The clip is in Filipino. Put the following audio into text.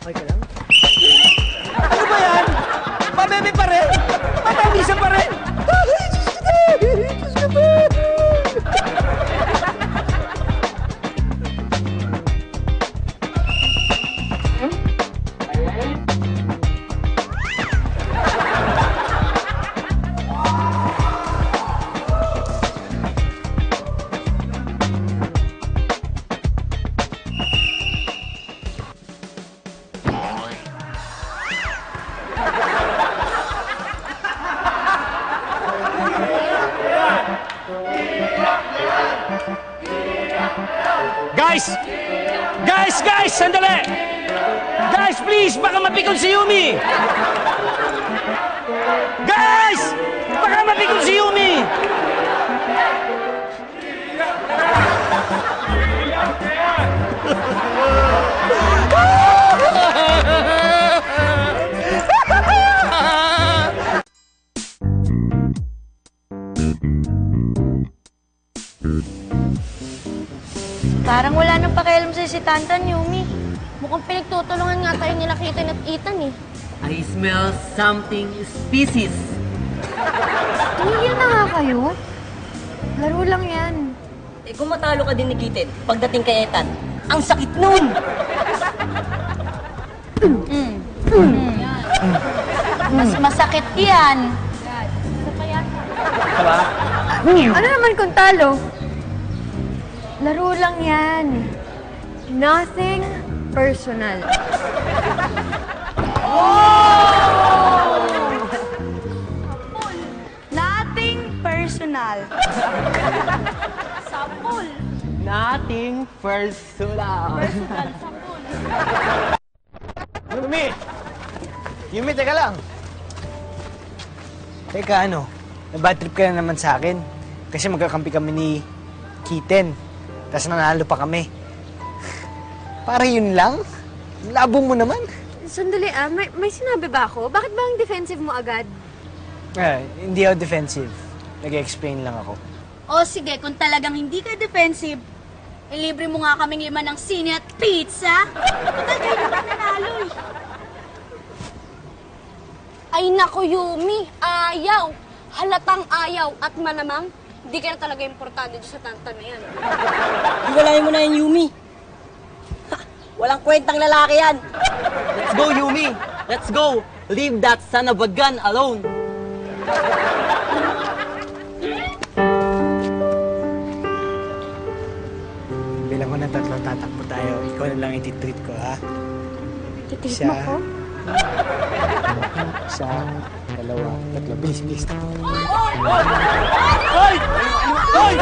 Okay ka lang? Ano ba yan? Pabebe pa rin? Patabisa pa rin? Diyos ko ba? Guys! Guys! Sandali! Guys, please! Baka mapikon si Yumi! Guys! Baka mapikon si Yumi! Parang wala nang pakialam sa'yo si Tantan, Yumi. Mukhang pinagtutulungan nga tayo nila Kitan at Ethan eh. I smell something species. Tumigil na nga kayo. Laro lang yan. Eh kung matalo ka din ni Kitten, pagdating kay Ethan, ang sakit nun! Mas masakit yan. Diba? Ano naman kung talo? Laro lang yan. Nothing personal. Nothing personal. Sapul. Nothing personal. Yumi! Yumi, teka lang. Teka, ano? Nabad trip ka na naman sa akin. Kasi magkakampi kami ni Kitten. Tapos nanalo pa kami. Para yun lang? Labo mo naman. Sandali may sinabi ba ako? Bakit ba ang defensive mo agad? Hindi ako defensive. Nag-explain lang ako. O sige, kung talagang hindi ka defensive, ilibre mo nga kaming 5 ng sine at pizza. Total kayo naman nanalo eh. Ay nako, Yumi. Ayaw. Halatang ayaw. At malamang, di ka na talaga importante sa Tantan na yan. Iwalayin mo na yung Yumi. Ha, walang kwentang lalaki yan. Let's go, Yumi. Let's go. Leave that son of a gun alone. Bilang ko na 3, tatakbo tayo. Ikaw na lang ititreat ko, ha? Titreat mo ko? Isa, 2, 3. Bilis, bilis. Hoy! Hoy!